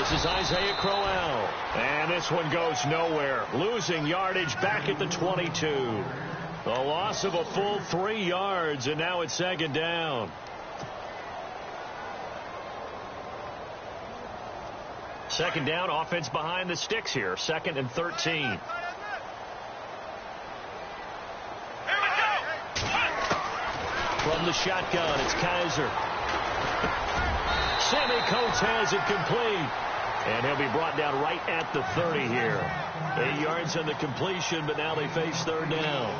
This is Isaiah Crowell. And this one goes nowhere. Losing yardage back at the 22. The loss of a full 3 yards, and now it's second down. Second down, offense behind the sticks here. 2nd and 13. From the shotgun, it's Kaiser. Sammy Coates has it complete. And he'll be brought down right at the 30 here. 8 yards on the completion, but now they face third down.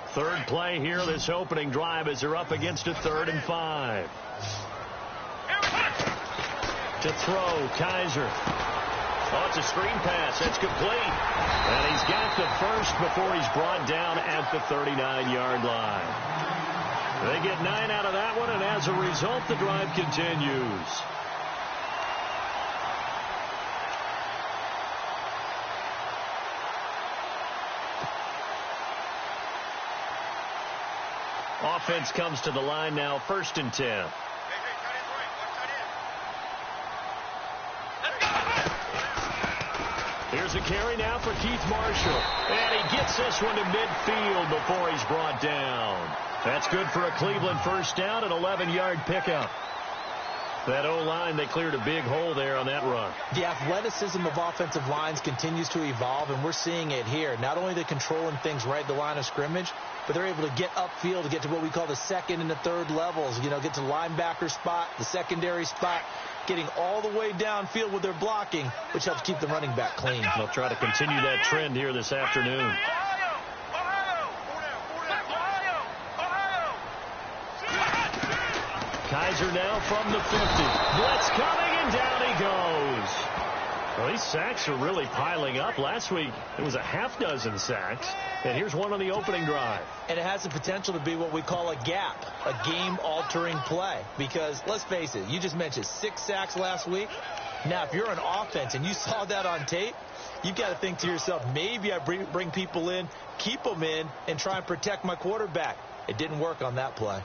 Third play here, this opening drive, as they're up against a 3rd and 5. To throw, Kaiser. Oh, it's a screen pass. That's complete. And he's got the first before he's brought down at the 39-yard line. They get 9 out of that one, and as a result, the drive continues. Offense comes to the line now, 1st and 10. Here's a carry now for Keith Marshall. And he gets this one to midfield before he's brought down. That's good for a Cleveland first down, an 11-yard pickup. That O-line, they cleared a big hole there on that run. The athleticism of offensive lines continues to evolve, and we're seeing it here. Not only are they controlling things right at the line of scrimmage, but they're able to get upfield to get to what we call the 2nd and the 3rd levels. You know, get to the linebacker spot, the secondary spot, getting all the way downfield with their blocking, which helps keep the running back clean. They'll try to continue that trend here this afternoon. Kaiser now from the 50. Blitz coming, and down he goes. Well, these sacks are really piling up. Last week, it was a half dozen sacks. And here's one on the opening drive. And it has the potential to be what we call a gap, a game-altering play. Because, let's face it, you just mentioned 6 sacks last week. Now, if you're an offense and you saw that on tape, you've got to think to yourself, maybe I bring people in, keep them in, and try and protect my quarterback. It didn't work on that play.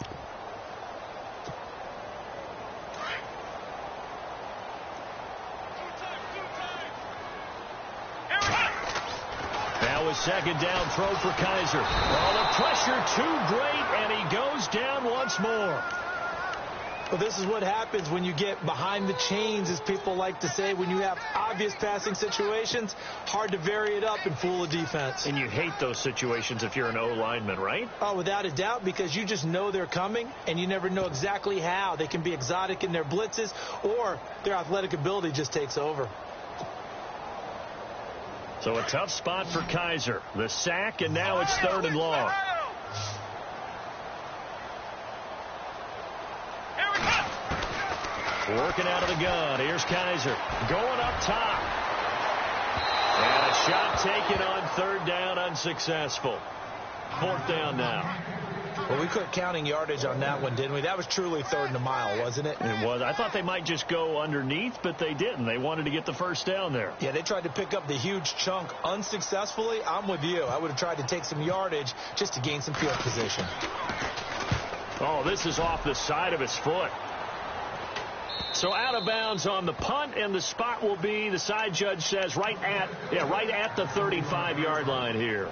Now a second down throw for Kaiser. Oh, the pressure too great, and he goes down once more. Well, this is what happens when you get behind the chains, as people like to say. When you have obvious passing situations, hard to vary it up and fool the defense. And you hate those situations if you're an O-lineman, right? Oh, without a doubt, because you just know they're coming, and you never know exactly how. They can be exotic in their blitzes, or their athletic ability just takes over. So a tough spot for Kaiser. The sack, and now it's 3rd and long. Working out of the gun. Here's Kaiser. Going up top. And a shot taken on 3rd down, unsuccessful. 4th down now. Well, we quit counting yardage on that one, didn't we? That was truly 3rd and a mile, wasn't it? It was. I thought they might just go underneath, but they didn't. They wanted to get the first down there. Yeah, they tried to pick up the huge chunk unsuccessfully. I'm with you. I would have tried to take some yardage just to gain some field position. Oh, this is off the side of his foot. So out of bounds on the punt, and the spot will be, the side judge says, right at the 35-yard line here.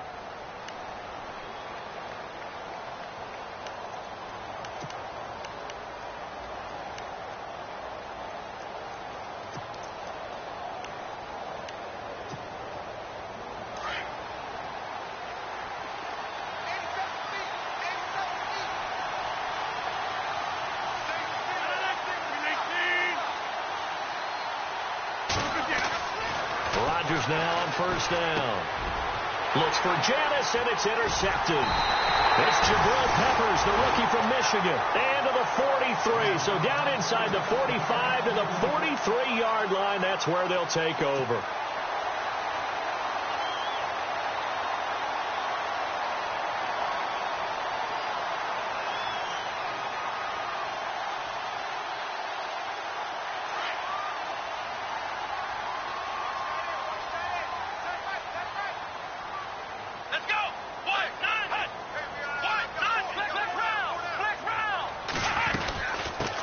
Now on 1st down. Looks for Janis, and it's intercepted. It's Jabril Peppers, the rookie from Michigan. And to the 43. So down inside the 45 to the 43-yard line. That's where they'll take over.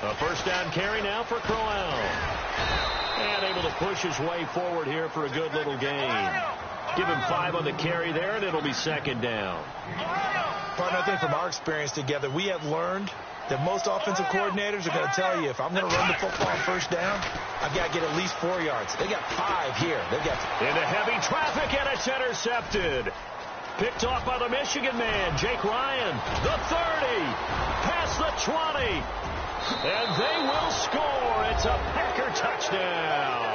A first down carry now for Crowell. And able to push his way forward here for a good little gain. Give him 5 on the carry there, and it'll be second down. Partner, I think from our experience together, we have learned that most offensive coordinators are going to tell you, if I'm going to run the football on first down, I've got to get at least 4 yards. They got 5 here. They've got into heavy traffic, and it's intercepted. Picked off by the Michigan man, Jake Ryan. The 30, past the 20, and they will score. It's a Packer touchdown.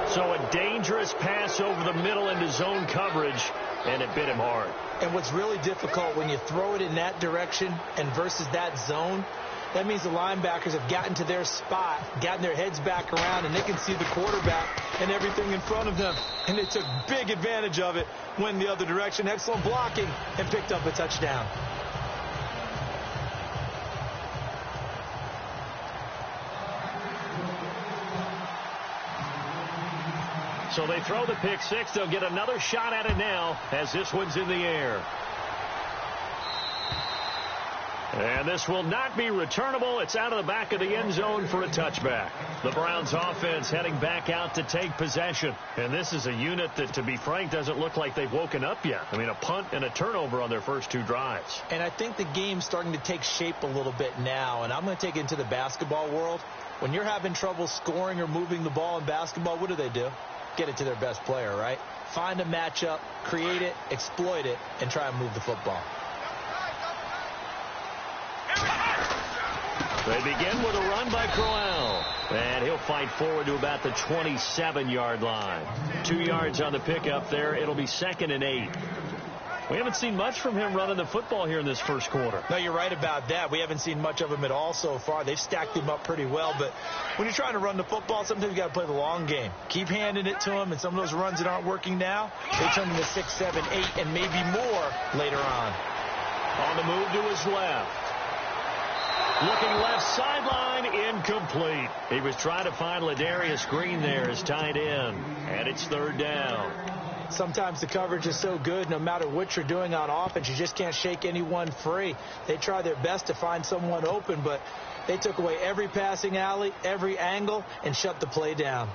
So a dangerous pass over the middle into zone coverage, and it bit him hard. And what's really difficult when you throw it in that direction and versus that zone, that means the linebackers have gotten to their spot, gotten their heads back around, and they can see the quarterback and everything in front of them. And they took big advantage of it, went the other direction. Excellent blocking, and picked up a touchdown. So they throw the pick six. They'll get another shot at it now as this one's in the air. And this will not be returnable. It's out of the back of the end zone for a touchback. The Browns offense heading back out to take possession. And this is a unit that, to be frank, doesn't look like they've woken up yet. I mean, a punt and a turnover on their first 2 drives. And I think the game's starting to take shape a little bit now. And I'm going to take it into the basketball world. When you're having trouble scoring or moving the ball in basketball, what do? Get it to their best player, right? Find a matchup, create it, exploit it, and try and move the football. They begin with a run by Crowell. And he'll fight forward to about the 27-yard line. 2 yards on the pickup there. It'll be 2nd and 8. We haven't seen much from him running the football here in this first quarter. No, you're right about that. We haven't seen much of him at all so far. They've stacked him up pretty well. But when you're trying to run the football, sometimes you got to play the long game. Keep handing it to him, and some of those runs that aren't working now, they turn into 6, 7, 8, and maybe more later on. On the move to his left. Looking left sideline, incomplete. He was trying to find Ladarius Green there as tight end, and it's 3rd down. Sometimes the coverage is so good, no matter what you're doing on offense, you just can't shake anyone free. They try their best to find someone open, but they took away every passing alley, every angle, and shut the play down.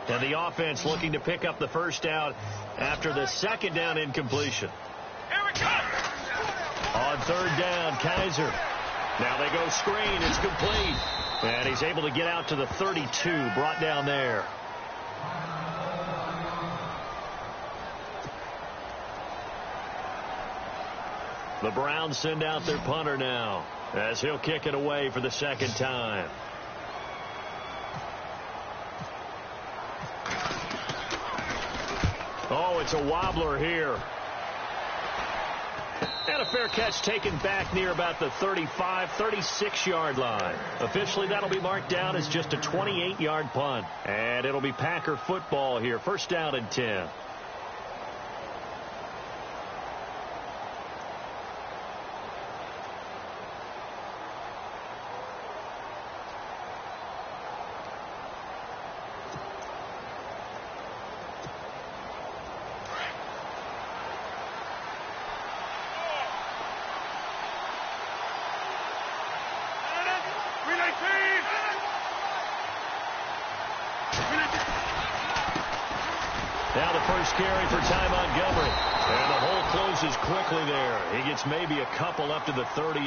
And the offense looking to pick up the first down after the 2nd down incompletion. Here we go! On 3rd down, Kaiser. Now they go screen. It's complete. And he's able to get out to the 32, brought down there. The Browns send out their punter now as he'll kick it away for the 2nd time. Oh, it's a wobbler here. And a fair catch taken back near about the 35, 36-yard line. Officially, that'll be marked down as just a 28-yard punt. And it'll be Packer football here. 1st down and 10. Now the first carry for Ty Montgomery. And the hole closes quickly there. He gets maybe a couple up to the 38.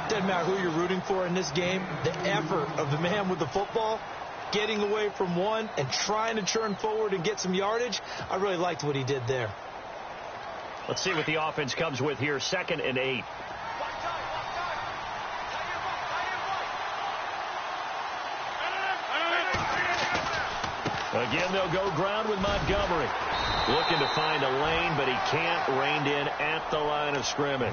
Doesn't matter who you're rooting for in this game. The effort of the man with the football, getting away from one and trying to turn forward and get some yardage, I really liked what he did there. Let's see what the offense comes with here. 2nd and 8. Again, they'll go ground with Montgomery. Looking to find a lane, but he can't. Reined in at the line of scrimmage.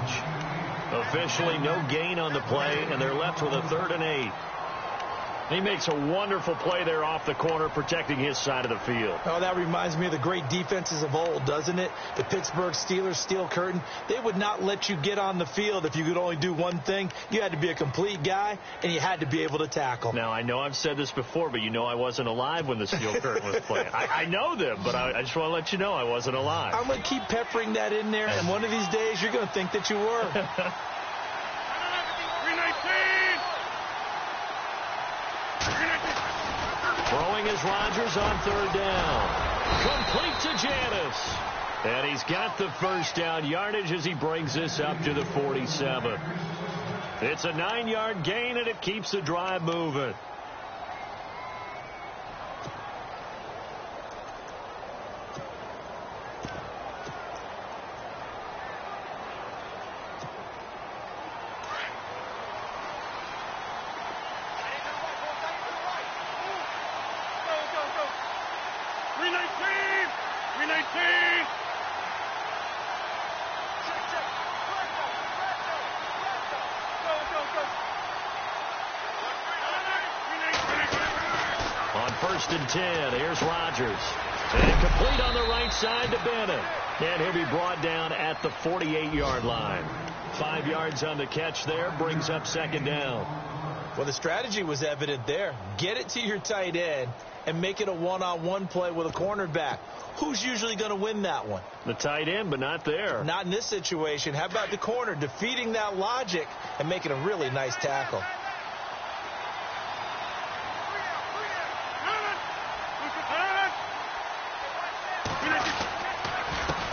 Officially, no gain on the play, and they're left with a 3rd and 8. He makes a wonderful play there off the corner, protecting his side of the field. Oh, that reminds me of the great defenses of old, doesn't it? The Pittsburgh Steelers, steel curtain. They would not let you get on the field if you could only do one thing. You had to be a complete guy, and you had to be able to tackle. Now, I know I've said this before, but you know I wasn't alive when the steel curtain was playing. I know them, but I just want to let you know I wasn't alive. I'm going to keep peppering that in there, and one of these days you're going to think that you were. Throwing is Rodgers on third down. Complete to Janis. And he's got the first down yardage as he brings this up to the 47. It's a 9-yard gain, and it keeps the drive moving. On 1st and 10, here's Rodgers. And complete on the right side to Bennett. And he'll be brought down at the 48-yard line. 5 yards on the catch there, brings up 2nd down. Well, the strategy was evident there. Get it to your tight end and make it a one-on-one play with a cornerback. Who's usually going to win that one? The tight end, but not there. Not in this situation. How about the corner defeating that logic and making a really nice tackle?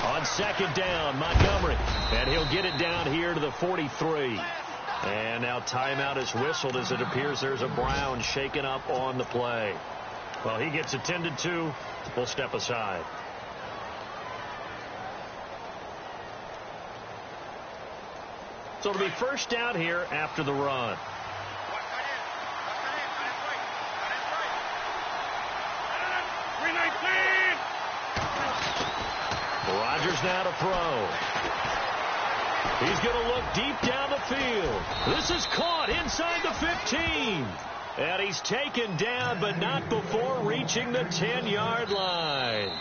On 2nd down, Montgomery. And he'll get it down here to the 43. And now timeout is whistled as it appears there's a Brown shaken up on the play. Well, he gets attended to. We'll step aside. So it'll be first down here after the run. Rodgers now to throw. He's going to look deep down the field. This is caught inside the 15. And he's taken down, but not before reaching the 10-yard line.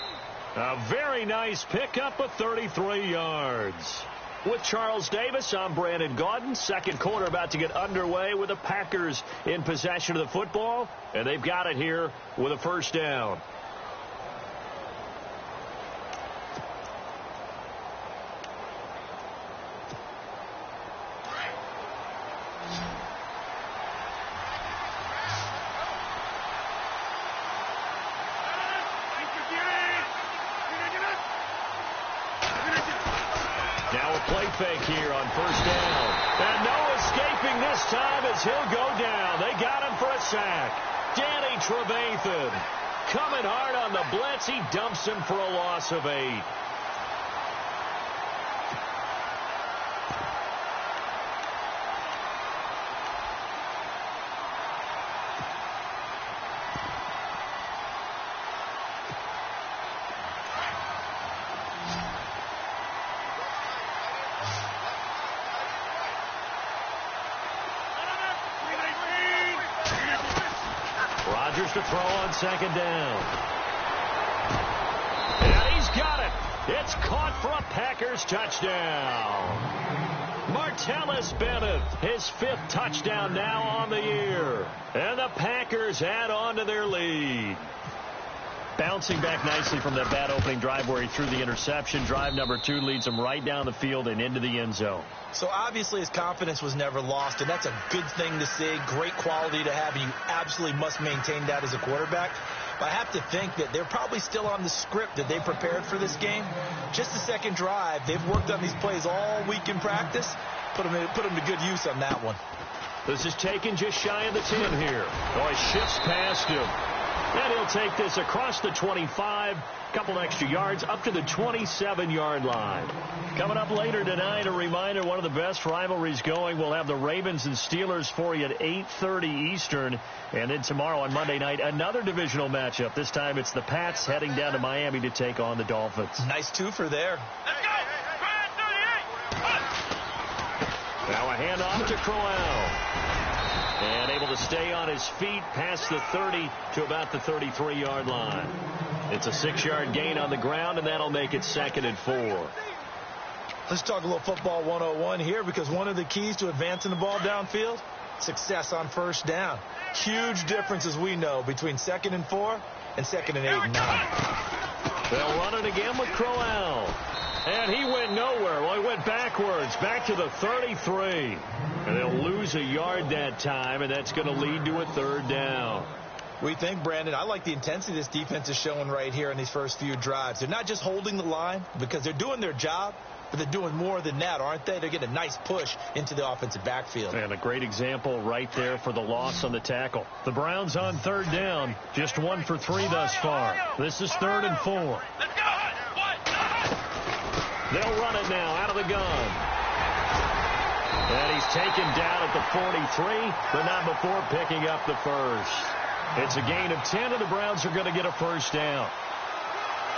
A very nice pickup of 33 yards. With Charles Davis, I'm Brandon Gaudin. Second quarter about to get underway with the Packers in possession of the football. And they've got it here with a first down. Now a play fake here on first down. And no escaping this time as he'll go down. They got him for a sack. Danny Trevathan coming hard on the blitz. He dumps him for a loss of 8. Rodgers to throw on second down. And he's got it. It's caught for a Packers touchdown. Martellus Bennett, his 5th touchdown now on the year. And the Packers add on to their lead. Bouncing back nicely from that bad opening drive where he threw the interception. Drive number 2 leads him right down the field and into the end zone. So obviously his confidence was never lost, and that's a good thing to see. Great quality to have, and you absolutely must maintain that as a quarterback. But I have to think that they're probably still on the script that they prepared for this game. Just the second drive. They've worked on these plays all week in practice. Put them to good use on that one. This is taken just shy of the 10 here. Oh, he shifts past him. And he'll take this across the 25, couple extra yards, up to the 27-yard line. Coming up later tonight, a reminder, one of the best rivalries going. We'll have the Ravens and Steelers for you at 8:30 Eastern. And then tomorrow on Monday night, another divisional matchup. This time it's the Pats heading down to Miami to take on the Dolphins. Nice twofer there. Now a handoff to Crowell. And able to stay on his feet past the 30 to about the 33-yard line. It's a 6-yard gain on the ground, and that'll make it 2nd and 4. Let's talk a little football 101 here, because one of the keys to advancing the ball downfield, success on first down. Huge difference, as we know, between 2nd and 4 and 2nd and 8 and 9. They'll run it again with Crowell. And he went nowhere. Well, he went backwards, back to the 33. And they'll lose a yard that time, and that's going to lead to a 3rd down. We think, Brandon, I like the intensity this defense is showing right here in these first few drives. They're not just holding the line because they're doing their job, but they're doing more than that, aren't they? They're getting a nice push into the offensive backfield. And a great example right there for the loss on the tackle. The Browns on 3rd down, just 1 for 3 thus far. This is 3rd and 4. They'll run it now out of the gun. And he's taken down at the 43, but not before picking up the first. It's a gain of 10, and the Browns are going to get a 1st down.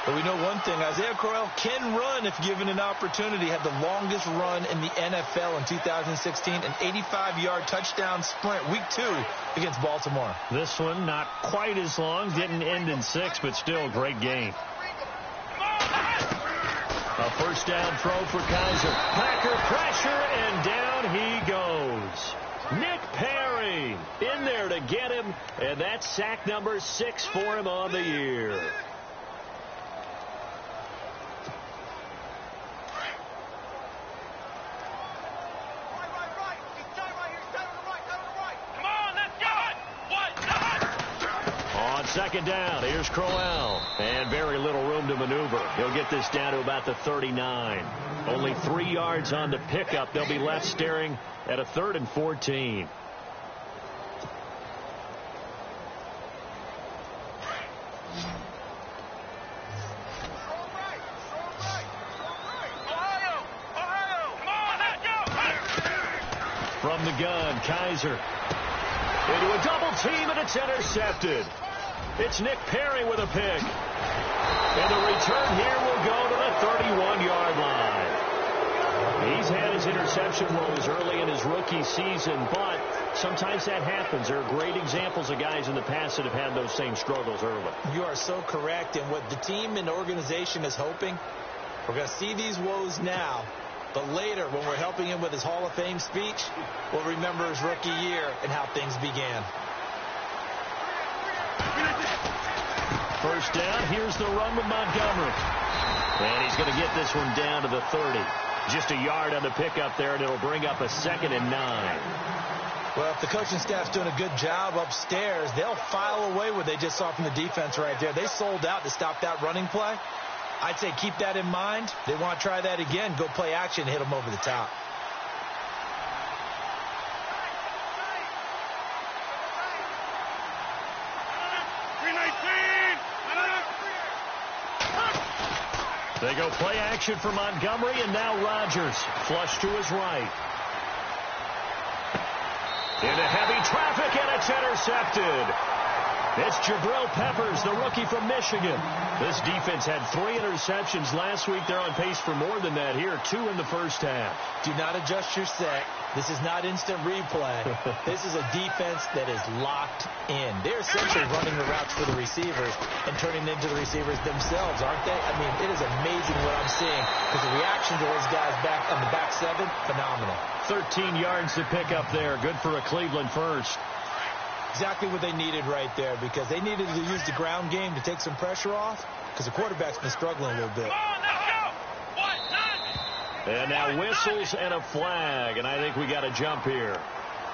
But we know one thing, Isaiah Crowell can run if given an opportunity. Had the longest run in the NFL in 2016, an 85-yard touchdown sprint, week 2 against Baltimore. This one not quite as long, didn't end in 6, but still a great gain. A 1st down throw for Kaiser. Packer pressure, and down he goes. Nick Perry in there to get him, and that's sack number 6 for him on the year. On 2nd down, here's Crowell. And very little room to maneuver. He'll get this down to about the 39. Only 3 yards on the pickup. They'll be left staring at a 3rd and 14. From the gun, Kaiser. Into a double team, and it's intercepted. It's Nick Perry with a pick. And the return here will go to the 31-yard line. He's had his interception woes early in his rookie season, but sometimes that happens. There are great examples of guys in the past that have had those same struggles early. You are so correct. And what the team and organization is hoping, we're going to see these woes now. But later, when we're helping him with his Hall of Fame speech, we'll remember his rookie year and how things began. 1st down, here's the run with Montgomery. And he's going to get this one down to the 30. Just a yard on the pickup there, and it'll bring up a 2nd and 9. Well, if the coaching staff's doing a good job upstairs, they'll file away what they just saw from the defense right there. They sold out to stop that running play. I'd say keep that in mind. They want to try that again. Go play action and hit them over the top. They go play action for Montgomery, and now Rodgers flush to his right. Into heavy traffic, and it's intercepted. It's Jabril Peppers, the rookie from Michigan. This defense had 3 interceptions last week. They're on pace for more than that here, 2 in the first half. Do not adjust your set. This is not instant replay. This is a defense that is locked in. They're essentially running the routes for the receivers and turning them into the receivers themselves, aren't they? I mean, it is amazing what I'm seeing, because the reaction to those guys back on the back 7, phenomenal. 13 yards to pick up there. Good for a Cleveland first. Exactly what they needed right there, because they needed to use the ground game to take some pressure off, because the quarterback's been struggling a little bit. And now whistles and a flag, and I think we got a jump here.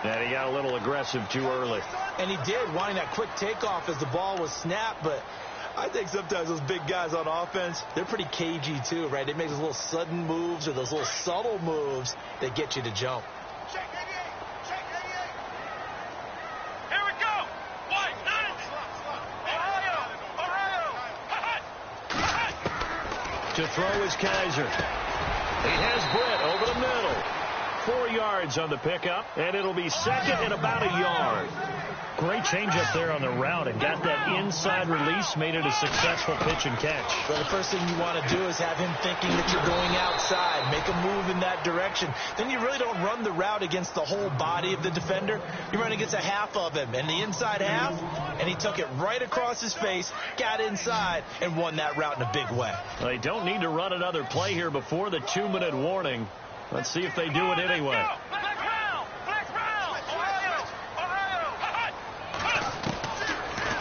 And he got a little aggressive too early. And he did, wanting that quick takeoff as the ball was snapped, but I think sometimes those big guys on offense, they're pretty cagey too, right? They make those little sudden moves or those little subtle moves that get you to jump. To throw is Kaiser. He has Britt over the middle. 4 yards on the pickup, and it'll be 2nd and about a yard. Great changeup there on the route and got that inside release, made it a successful pitch and catch. Well, the first thing you want to do is have him thinking that you're going outside, make a move in that direction. Then you really don't run the route against the whole body of the defender. You run against a half of him, and the inside half, and he took it right across his face, got inside, and won that route in a big way. They don't need to run another play here before the 2-minute warning. Let's see if they do it anyway.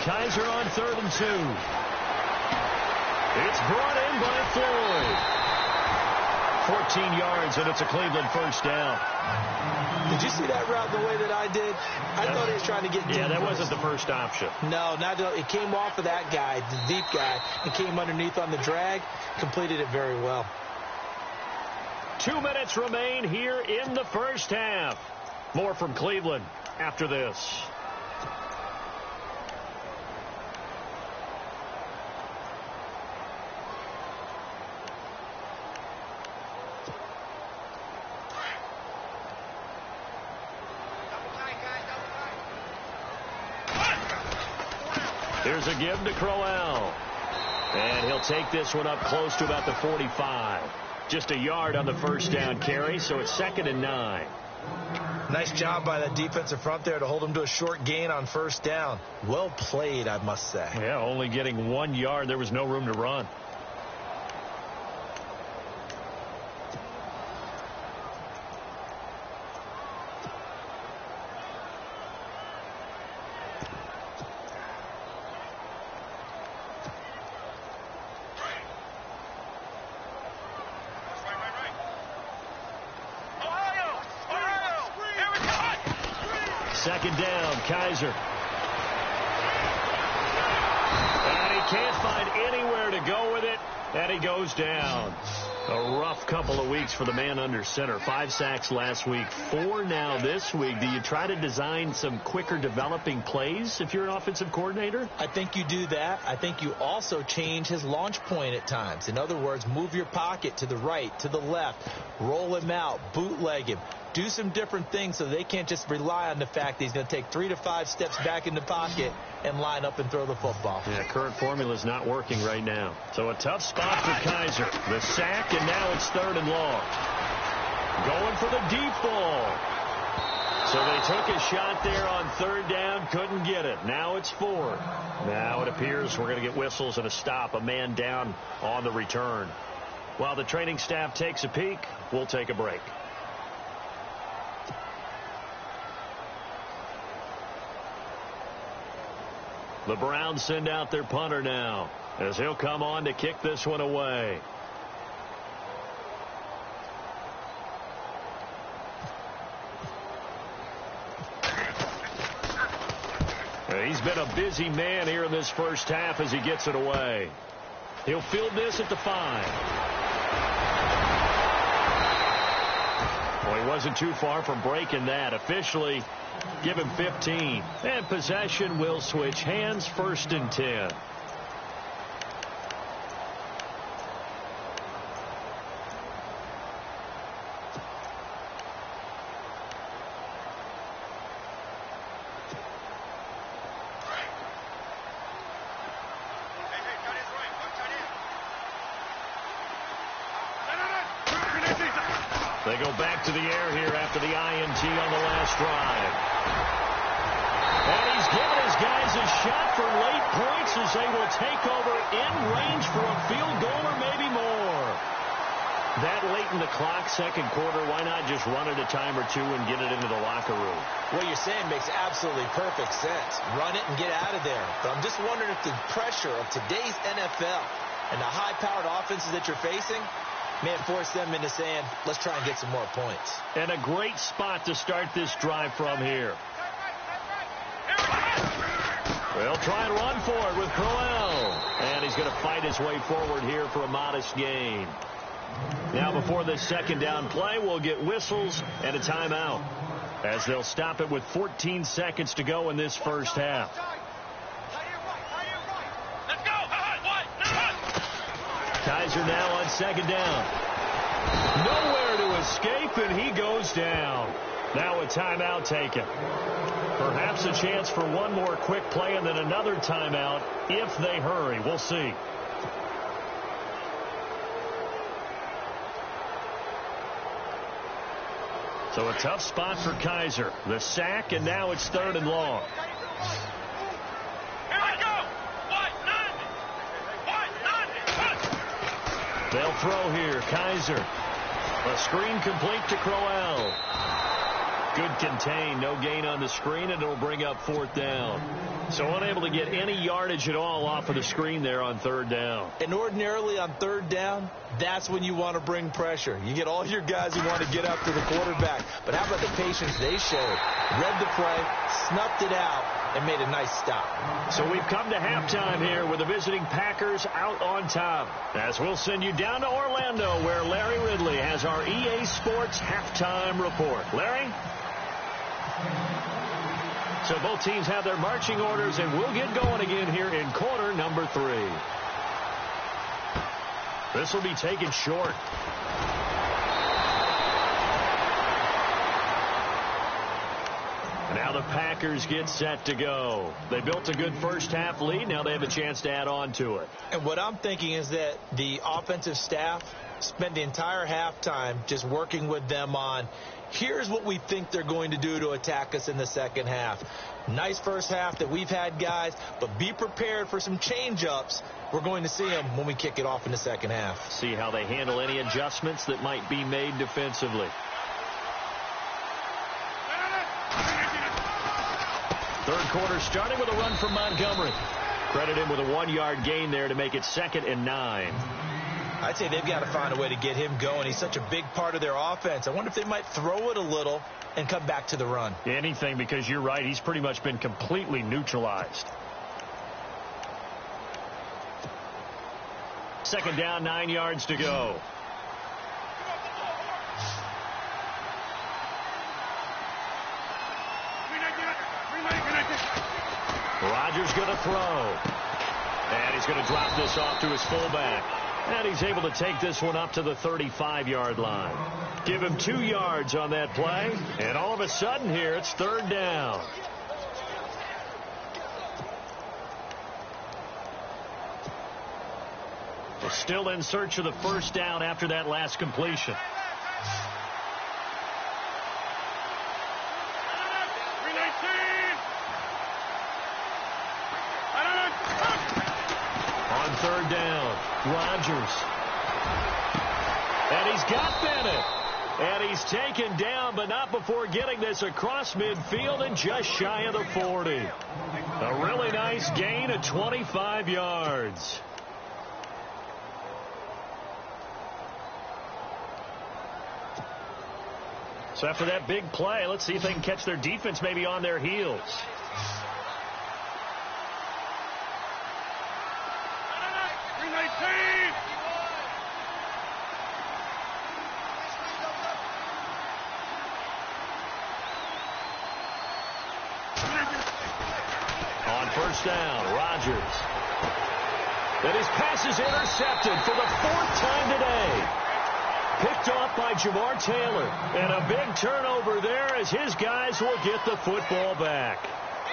Kaiser on 3rd and 2. It's brought in by Floyd. 14 yards, and it's a Cleveland first down. Did you see that route the way that I did? I thought he was trying to get deep. Yeah, that wasn't the first option. No, it came off of that guy, the deep guy, and came underneath on the drag. Completed it very well. 2 minutes remain here in the first half. More from Cleveland after this. Here's a give to Crowell. And he'll take this one up close to about the 45. Just a yard on the first down carry, so it's 2nd and 9. Nice job by that defensive front there to hold him to a short gain on first down. Well played, I must say. Yeah, only getting 1 yard. There was no room to run. Second down, Kaiser. And he can't find anywhere to go with it, and he goes down. A rough couple of weeks for the man under center. 5 sacks last week, 4 now this week. Do you try to design some quicker developing plays if you're an offensive coordinator? I think you do that. I think you also change his launch point at times. In other words, move your pocket to the right, to the left, roll him out, bootleg him. Do some different things so they can't just rely on the fact that he's going to take 3 to 5 steps back in the pocket and line up and throw the football. Yeah, current formula is not working right now. So a tough spot for Kaiser. The sack, and now it's 3rd and long. Going for the deep ball. So they took a shot there on 3rd down, couldn't get it. Now it's 4th. Now it appears we're going to get whistles and a stop, a man down on the return. While the training staff takes a peek, we'll take a break. The Browns send out their punter now, as he'll come on to kick this one away. He's been a busy man here in this first half as he gets it away. He'll field this at the 5. Well, he wasn't too far from breaking that. Officially, give him 15. And possession will switch hands, 1st and 10. They go back to the air here after the INT on the last drive. And he's given his guys a shot for late points as they will take over in range for a field goal or maybe more. That late in the clock, second quarter, why not just run it a time or two and get it into the locker room? What you're saying makes absolutely perfect sense. Run it and get out of there. But I'm just wondering if the pressure of today's NFL and the high-powered offenses that you're facing may have forced them into saying, let's try and get some more points. And a great spot to start this drive from here. They'll try and run for it with Crowell. And he's going to fight his way forward here for a modest gain. Now before this second down play, we'll get whistles and a timeout, as they'll stop it with 14 seconds to go in this first half. Kaiser now on second down. Nowhere to escape, and he goes down. Now a timeout taken. Perhaps a chance for one more quick play and then another timeout if they hurry. We'll see. So a tough spot for Kaiser. The sack, and now it's 3rd and long. They'll throw here. Kaiser. A screen complete to Crowell. Good contain. No gain on the screen, and it'll bring up 4th down. So unable to get any yardage at all off of the screen there on 3rd down. And ordinarily on 3rd down, that's when you want to bring pressure. You get all your guys who want to get up to the quarterback. But how about the patience they showed? Read the play, snuffed it out, and made a nice stop. So we've come to halftime here with the visiting Packers out on top. As we'll send you down to Orlando, where Larry Ridley has our EA Sports halftime report. Larry? So both teams have their marching orders, and we'll get going again here in quarter number 3. This will be taken short. Now the Packers get set to go. They built a good first-half lead. Now they have a chance to add on to it. And what I'm thinking is that the offensive staff spent the entire halftime just working with them on, here's what we think they're going to do to attack us in the second half. Nice first half that we've had, guys, but be prepared for some change-ups. We're going to see them when we kick it off in the second half. See how they handle any adjustments that might be made defensively. Third quarter starting with a run from Montgomery. Credit him with a 1-yard gain there to make it 2nd and 9. I'd say they've got to find a way to get him going. He's such a big part of their offense. I wonder if they might throw it a little and come back to the run. Anything, because you're right. He's pretty much been completely neutralized. 2nd down, 9 yards to go. Rodgers going to throw. And he's going to drop this off to his fullback. And he's able to take this one up to the 35-yard line. Give him 2 yards on that play. And all of a sudden here, it's 3rd down. They're still in search of the first down after that last completion. On 3rd down, Rodgers. And he's got Bennett. And he's taken down, but not before getting this across midfield and just shy of the 40. A really nice gain of 25 yards. So after that big play, let's see if they can catch their defense maybe on their heels. On first down, Rodgers. And his pass is intercepted for the 4th time today. Picked off by Jamar Taylor. And a big turnover there as his guys will get the football back.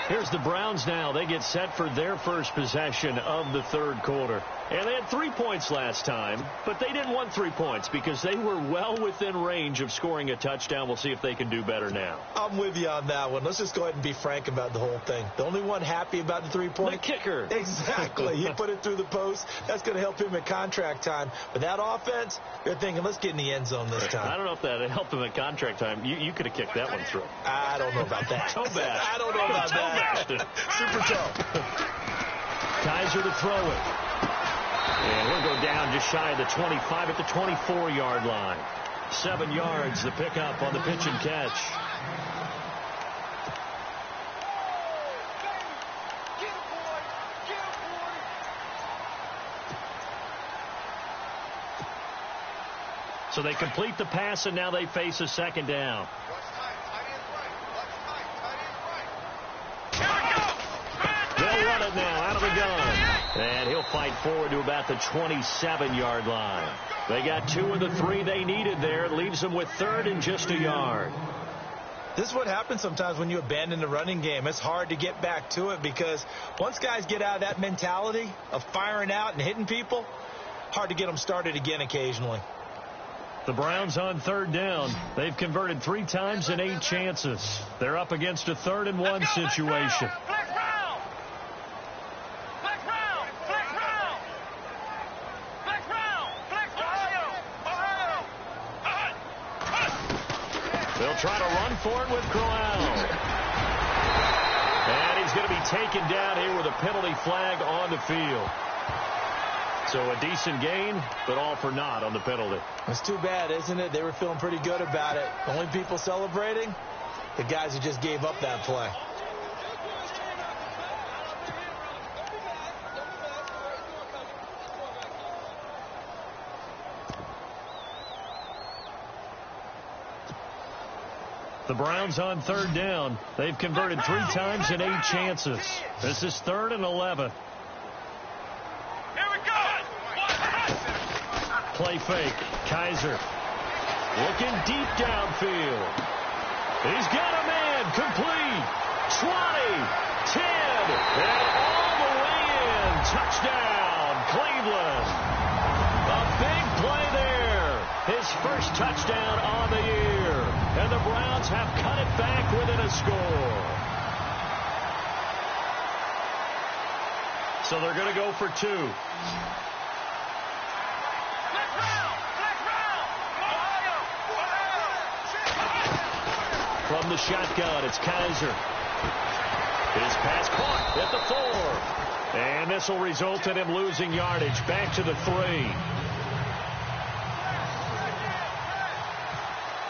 Here's the Browns now. They get set for their first possession of the 3rd quarter. And they had 3 points last time, but they didn't want 3 points because they were well within range of scoring a touchdown. We'll see if they can do better now. I'm with you on that one. Let's just go ahead and be frank about the whole thing. The only one happy about the 3-point? The kicker. Exactly. He put it through the post. That's going to help him at contract time. But that offense, they're thinking, let's get in the end zone this time. I don't know if that helped him at contract time. You could have kicked that one through. I don't know about that. Toe bash. I don't know about that. Super toe. Kaiser to throw it. And we'll go down just shy of the 25 at the 24-yard line. 7 yards, the pickup on the pitch and catch. So they complete the pass, and now they face a 2nd down. They'll run it now out of the gun. And he'll fight forward to about the 27-yard line. They got 2 of the 3 they needed there. It leaves them with 3rd and just a yard. This is what happens sometimes when you abandon the running game. It's hard to get back to it because once guys get out of that mentality of firing out and hitting people, hard to get them started again occasionally. The Browns on third down. They've converted 3 times in 8 chances. They're up against a 3rd and 1 situation. They'll try to run for it with Crowell. And he's going to be taken down here with a penalty flag on the field. So a decent gain, but all for naught on the penalty. It's too bad, isn't it? They were feeling pretty good about it. The only people celebrating, the guys who just gave up that play. The Browns on third down. They've converted 3 times in 8 chances. This is 3rd and 11. Here we go. Play fake. Kaiser looking deep downfield. He's got a man. Complete. 20, 10, and all the way in. Touchdown, Cleveland. A big play there. His first touchdown on the year. And the Browns have cut it back within a score. So they're going to go for 2. From the shotgun, it's Kaiser. His pass caught at the 4. And this will result in him losing yardage back to the 3.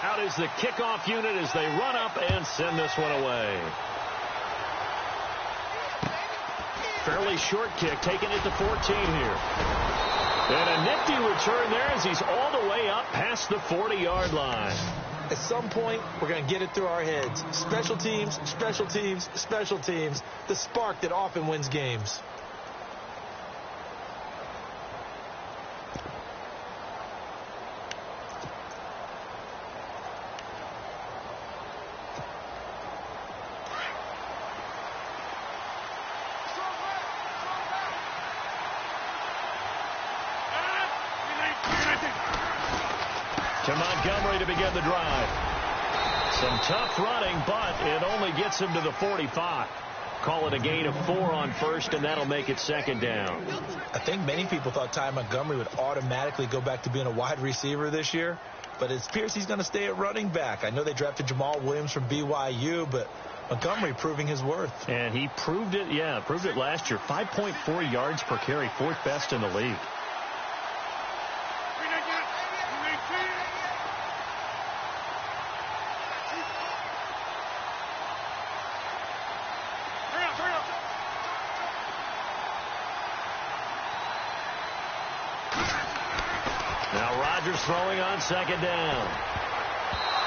Out is the kickoff unit as they run up and send this one away. Fairly short kick, taken at the 14 here. And a nifty return there as he's all the way up past the 40-yard line. At some point, we're going to get it through our heads. Special teams, special teams, special teams. The spark that often wins games. To Montgomery to begin the drive. Some tough running, but it only gets him to the 45. Call it a gain of 4 on first, and that'll make it 2nd down. I think many people thought Ty Montgomery would automatically go back to being a wide receiver this year, but it appears he's going to stay at running back. I know they drafted Jamal Williams from BYU, but Montgomery proving his worth. And he proved it, proved it last year. 5.4 yards per carry, 4th best in the league. Now Rodgers throwing on 2nd down.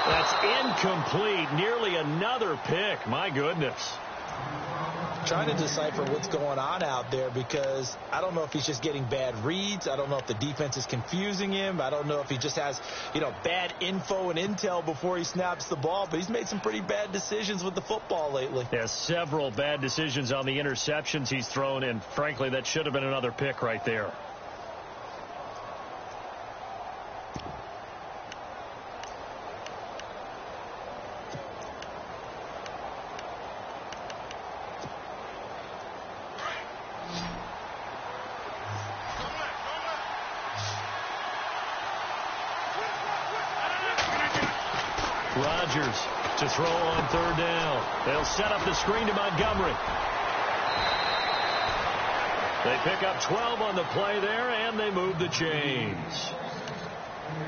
That's incomplete. Nearly another pick. My goodness. Trying to decipher what's going on out there because I don't know if he's just getting bad reads. I don't know if the defense is confusing him. I don't know if he just has, bad info and intel before he snaps the ball. But he's made some pretty bad decisions with the football lately. Yeah, several bad decisions on the interceptions he's thrown, and frankly, that should have been another pick right there. Rodgers to throw on 3rd down. They'll set up the screen to Montgomery. They pick up 12 on the play there, and they move the chains.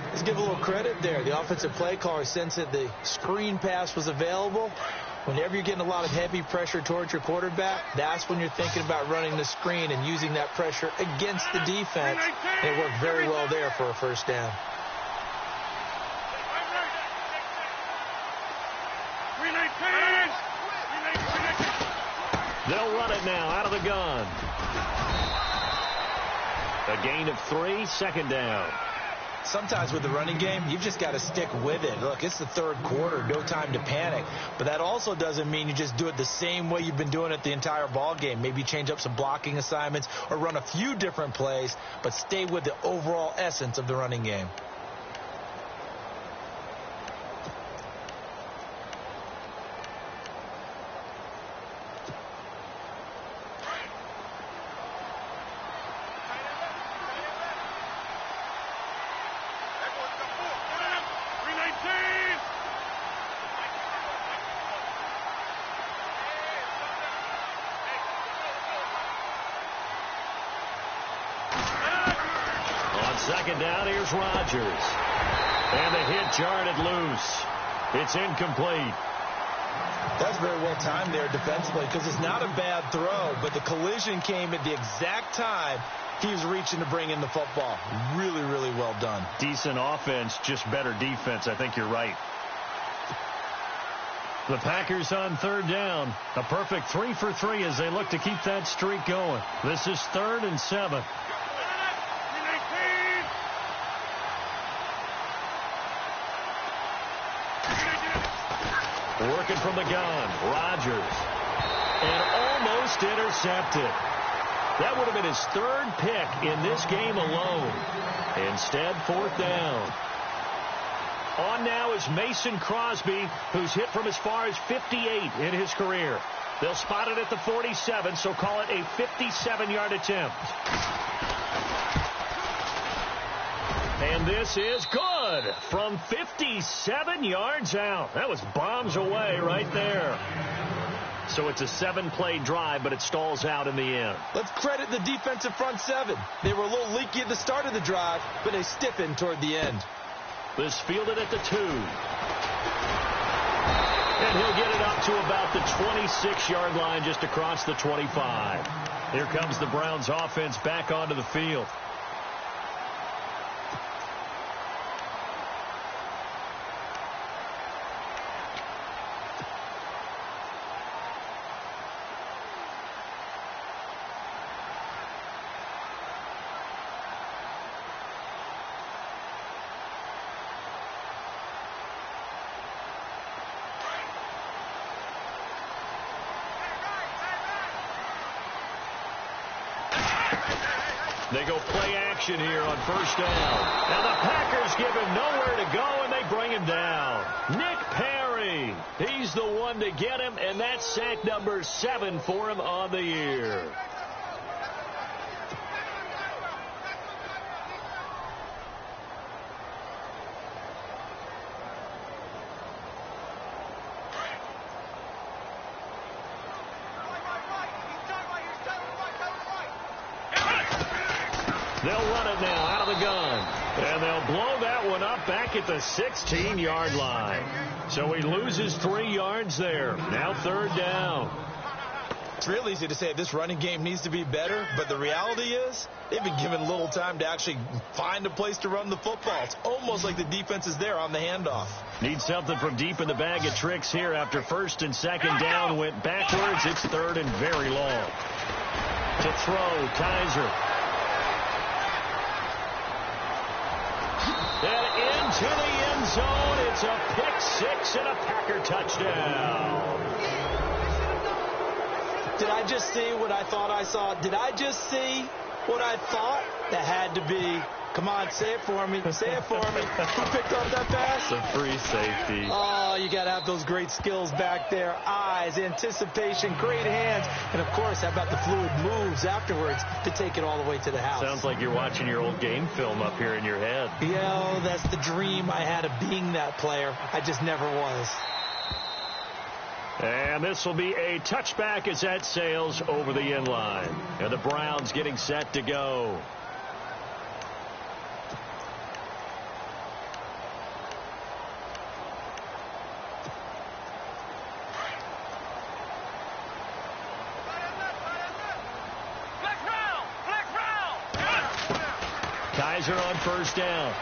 Let's give a little credit there. The offensive play caller sensed that the screen pass was available. Whenever you're getting a lot of heavy pressure towards your quarterback, that's when you're thinking about running the screen and using that pressure against the defense. It worked very well there for a 1st down. They'll run it now out of the gun. A gain of 3, 2nd down. Sometimes with the running game, you've just got to stick with it. Look, it's the third quarter, no time to panic. But that also doesn't mean you just do it the same way you've been doing it the entire ball game. Maybe change up some blocking assignments or run a few different plays, but stay with the overall essence of the running game. Second down, here's Rodgers. And the hit jarred it loose. It's incomplete. That's very well timed there defensively because it's not a bad throw, but the collision came at the exact time he was reaching to bring in the football. Really, really well done. Decent offense, just better defense. I think you're right. The Packers on third down. A perfect 3 for 3 as they look to keep that streak going. This is 3rd and 7. Working from the gun, Rodgers. And almost intercepted. That would have been his 3rd pick in this game alone. Instead, 4th down. On now is Mason Crosby, who's hit from as far as 58 in his career. They'll spot it at the 47, so call it a 57-yard attempt. And this is good from 57 yards out. That was bombs away right there. So it's a 7-play drive, but it stalls out in the end. Let's credit the defensive front 7. They were a little leaky at the start of the drive, but they stiffened toward the end. This fielded at the 2. And he'll get it up to about the 26-yard line just across the 25. Here comes the Browns offense back onto the field. They go play action here on 1st down. And the Packers give him nowhere to go, and they bring him down. Nick Perry, he's the one to get him, and that's sack number 7 for him on the year. They'll run it now out of the gun. And they'll blow that one up back at the 16-yard line. So he loses 3 yards there. Now 3rd down. It's real easy to say this running game needs to be better, but the reality is they've been given little time to actually find a place to run the football. It's almost like the defense is there on the handoff. Need something from deep in the bag of tricks here after 1st and 2nd down went backwards. It's 3rd and very long. To throw, Kaiser. And into the end zone, it's a pick 6 and a Packer touchdown. Did I just see what I thought I saw? Did I just see what I thought? That had to be. Come on, say it for me. Say it for me. Who picked up that pass? A free safety. Oh, you got to have those great skills back there. Eyes, anticipation, great hands. And, of course, how about the fluid moves afterwards to take it all the way to the house? Sounds like you're watching your old game film up here in your head. Yo, that's the dream I had of being that player. I just never was. And this will be a touchback as that sails over the end line. And the Browns getting set to go. Kaiser on 1st down.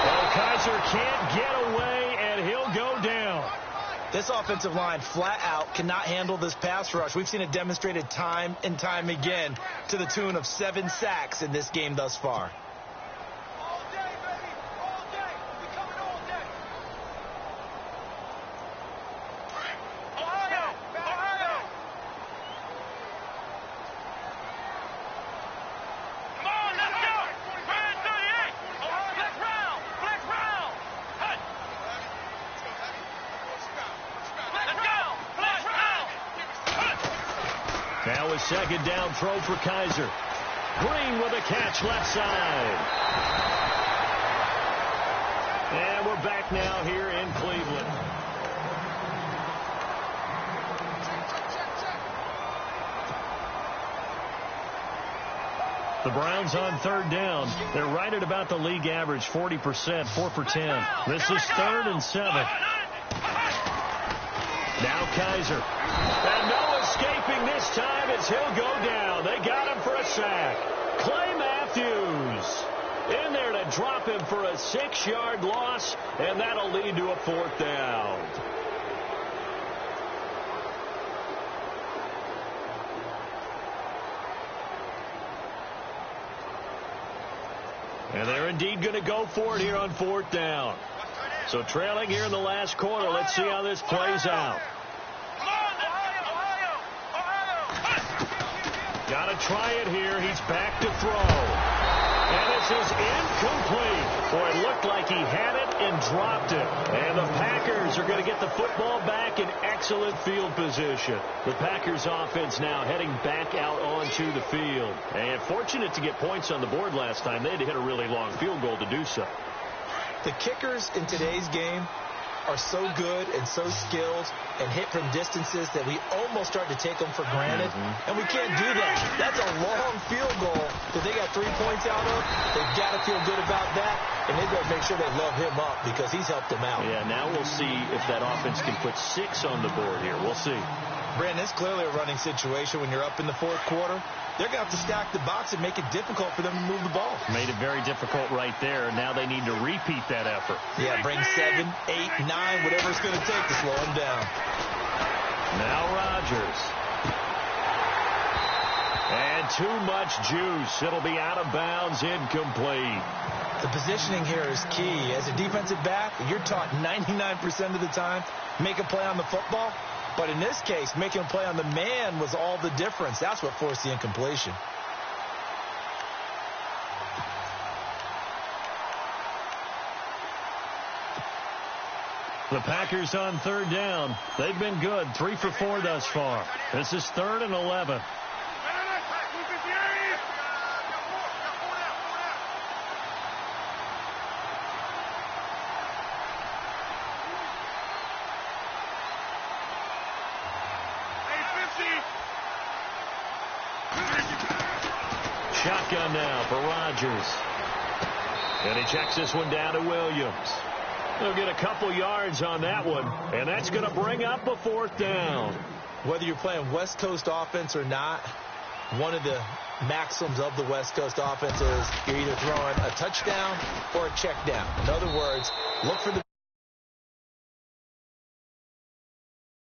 Well, Kaiser can't get away, and he'll go down. This offensive line flat out cannot handle this pass rush. We've seen it demonstrated time and time again to the tune of 7 sacks in this game thus far. second down throw for Kaiser. Green with a catch left side. And we're back now here in Cleveland. The Browns on third down. They're right at about the league average, 40%, 4 for 10. This is 3rd and 7. Now Kaiser. And no escaping this time as he'll go down. They got him for a sack. Clay Matthews in there to drop him for a 6-yard loss, and that'll lead to a 4th down. And they're indeed going to go for it here on 4th down. So trailing here in the last quarter. Let's see how this plays out. Got to try it here. He's back to throw. And this is incomplete. Boy, it looked like he had it and dropped it. And the Packers are going to get the football back in excellent field position. The Packers offense now heading back out onto the field. And fortunate to get points on the board last time. They had to hit a really long field goal to do so. The kickers in today's game are so good and so skilled and hit from distances that we almost start to take them for granted. And we can't do that. That's a long field goal that they got 3 points out of. They've got to feel good about that, and they better make sure they love him up because he's helped them out. Yeah, now we'll see if that offense can put 6 on the board here. We'll see. Brandon, it's clearly a running situation when you're up in the 4th quarter. They're going to have to stack the box and make it difficult for them to move the ball. Made it very difficult right there. Now they need to repeat that effort. Yeah, bring 7, 8, 9, whatever it's going to take to slow them down. Now Rodgers. And too much juice. It'll be out of bounds, incomplete. The positioning here is key. As a defensive back, you're taught 99% of the time, make a play on the football. But in this case, making a play on the man was all the difference. That's what forced the incompletion. The Packers on third down. They've been good. 3 for 4 thus far. This is 3rd and 11. Shotgun now for Rodgers. And he checks this one down to Williams. They'll get a couple yards on that one, and that's going to bring up a 4th down. Whether you're playing West Coast offense or not, one of the maxims of the West Coast offense is you're either throwing a touchdown or a check down. In other words, look for the